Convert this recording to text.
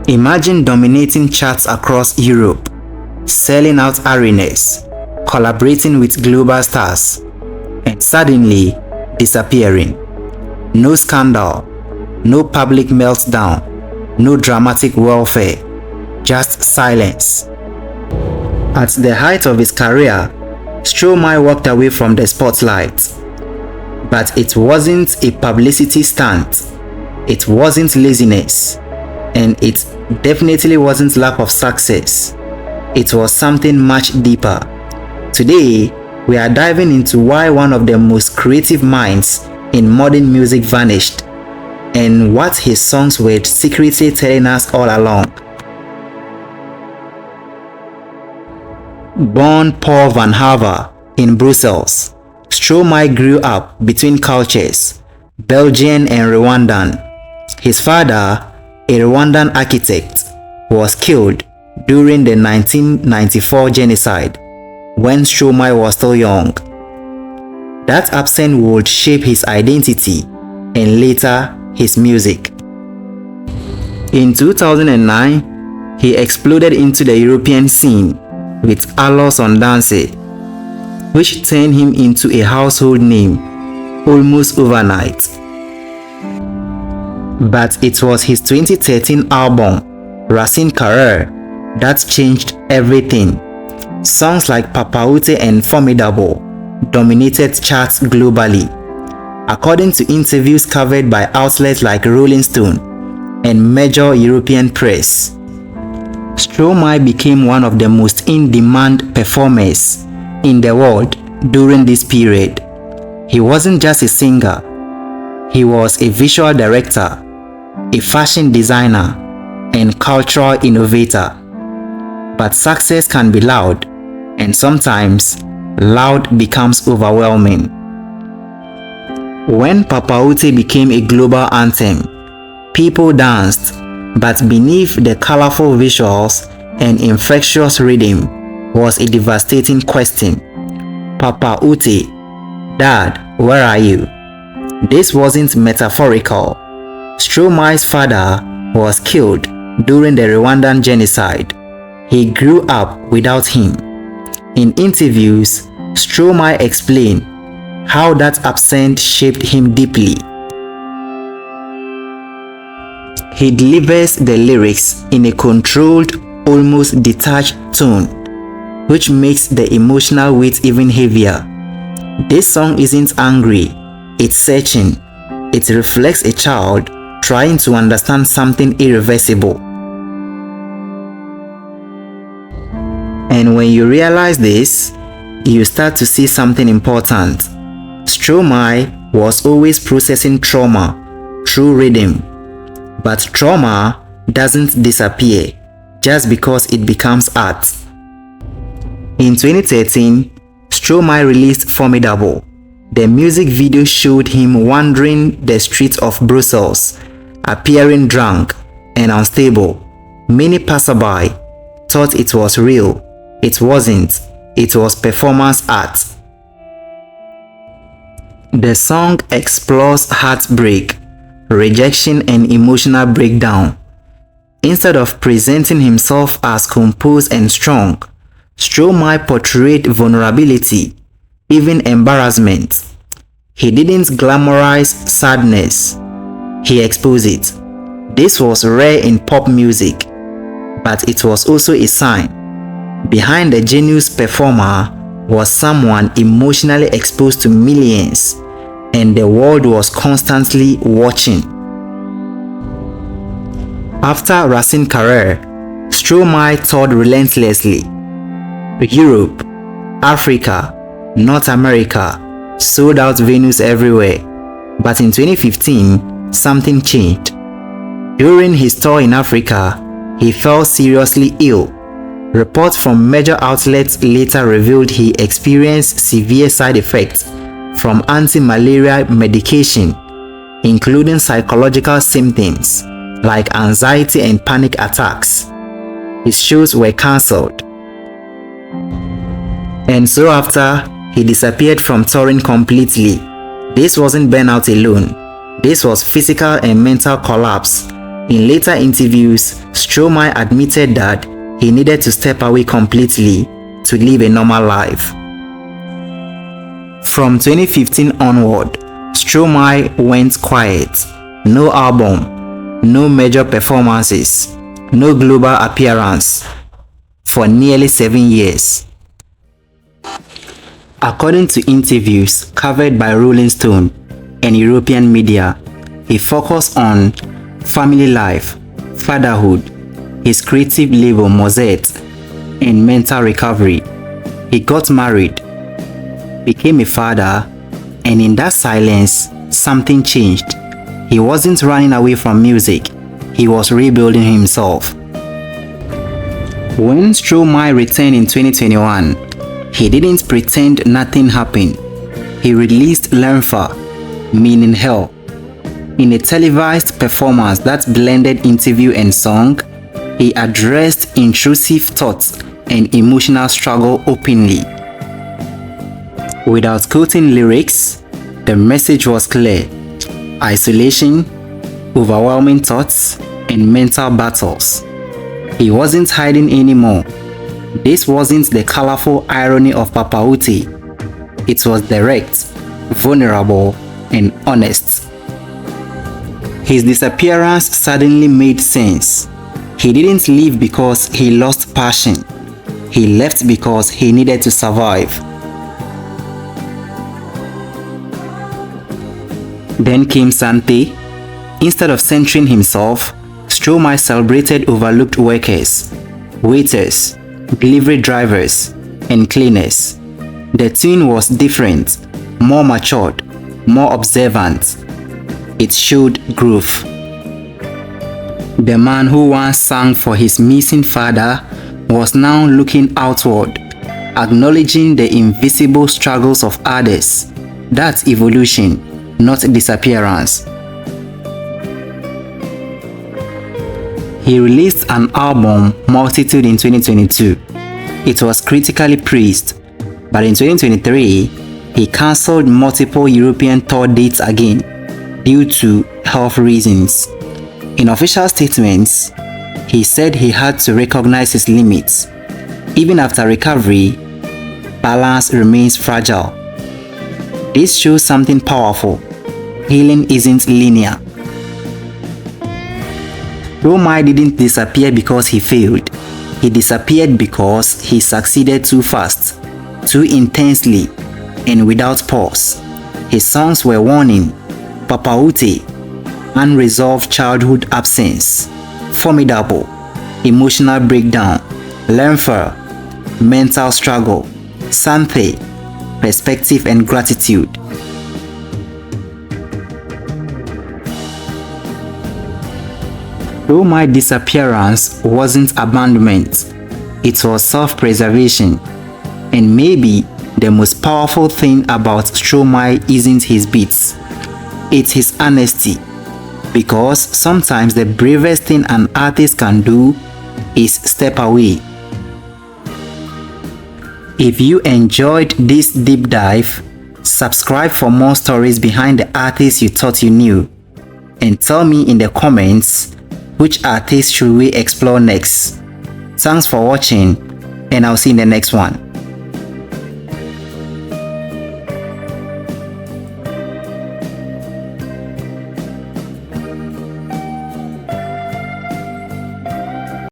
Imagine dominating charts across Europe, selling out arenas, collaborating with global stars, and suddenly disappearing. No scandal, no public meltdown, no dramatic warfare, just silence. At the height of his career, Stromae walked away from the spotlight. But it wasn't a publicity stunt, it wasn't laziness, and it definitely wasn't lack of success. It was something much deeper. Today, we are diving into why one of the most creative minds in modern music vanished, and what his songs were secretly telling us all along. Born Paul van Haver in Brussels, Stromae grew up between cultures, Belgian and Rwandan. His father, a Rwandan architect, was killed during the 1994 genocide when Stromae was still young. That absence would shape his identity and later his music. In 2009, he exploded into the European scene with Alors on Danse, which turned him into a household name almost overnight. But it was his 2013 album, Racine Carrère, that changed everything. Songs like Papaoutai and Formidable dominated charts globally. According to interviews covered by outlets like Rolling Stone and major European press, Stromae became one of the most in-demand performers in the world during this period. He wasn't just a singer, he was a visual director, a fashion designer, and cultural innovator. But success can be loud, and sometimes loud becomes overwhelming. When Papaoutai became a global anthem, people danced, but beneath the colorful visuals and infectious rhythm was a devastating question. Papaoutai, Dad, where are you? This wasn't metaphorical. Stromae's father was killed during the Rwandan genocide. He grew up without him. In interviews, Stromae explained how that absence shaped him deeply. He delivers the lyrics in a controlled, almost detached tone, which makes the emotional weight even heavier. This song isn't angry, it's searching. It reflects a child trying to understand something irreversible. And when you realize this, you start to see something important. Stromae was always processing trauma through rhythm. But trauma doesn't disappear just because it becomes art. In 2013, Stromae released Formidable. The music video showed him wandering the streets of Brussels, appearing drunk and unstable. Many passerby thought it was real. It wasn't. It was performance art. The song explores heartbreak, rejection, and emotional breakdown. Instead of presenting himself as composed and strong, Stromae portrayed vulnerability, even embarrassment. He didn't glamorize sadness, he exposed it. This was rare in pop music, but it was also a sign. Behind the genius performer was someone emotionally exposed to millions, and the world was constantly watching. After Racine Carrère, Stromae toured relentlessly. Europe, Africa, North America, sold out venues everywhere. But in 2015, something changed. During his tour in Africa, he fell seriously ill. Reports from major outlets later revealed he experienced severe side effects from anti-malaria medication, including psychological symptoms like anxiety and panic attacks. His shows were cancelled. And so after, he disappeared from touring completely. This wasn't burnout alone. This was physical and mental collapse In later interviews, Stromae admitted that he needed to step away completely to live a normal life. From 2015 onward, Stromae went quiet. No album, no major performances, no global appearance for nearly 7 years. According to interviews covered by Rolling Stone and European media, he focused on family life, fatherhood, his creative label Mozart, and mental recovery. He got married, became a father, and in that silence, something changed. He wasn't running away from music, he was rebuilding himself. When Stromae returned in 2021, he didn't pretend nothing happened. He released Lenfa, meaning hell, in a televised performance that blended interview and song. He addressed intrusive thoughts and emotional struggle openly. Without quoting lyrics, the message was clear: isolation, overwhelming thoughts, and mental battles. He wasn't hiding anymore. This wasn't the colorful irony of Papaoutai. It was direct, vulnerable, and honest. His disappearance suddenly made sense. He didn't leave because he lost passion. He left because he needed to survive. Then came Sante. Instead of centering himself, Stromae celebrated overlooked workers, waiters, delivery drivers, and cleaners. The tune was different, more matured, more observant. It showed growth. The man who once sang for his missing father was now looking outward, acknowledging the invisible struggles of others. That's evolution, not disappearance. He released an album, Multitude, in 2022. It was critically praised, but in 2023, he cancelled multiple European tour dates again due to health reasons. In official statements, he said he had to recognize his limits. Even after recovery, balance remains fragile. This shows something powerful. Healing isn't linear. Stromae didn't disappear because he failed. He disappeared because he succeeded too fast, too intensely, and without pause. His songs were warning: Papaoutai, unresolved childhood absence; Formidable, emotional breakdown; Lenfa, mental struggle; Sante, perspective and gratitude. Stromae's disappearance wasn't abandonment, it was self-preservation. And maybe the most powerful thing about Stromae isn't his beats, it's his honesty. Because sometimes the bravest thing an artist can do is step away. If you enjoyed this deep dive, subscribe for more stories behind the artists you thought you knew. And tell me in the comments, which artist should we explore next? Thanks for watching, and I'll see you in the next one.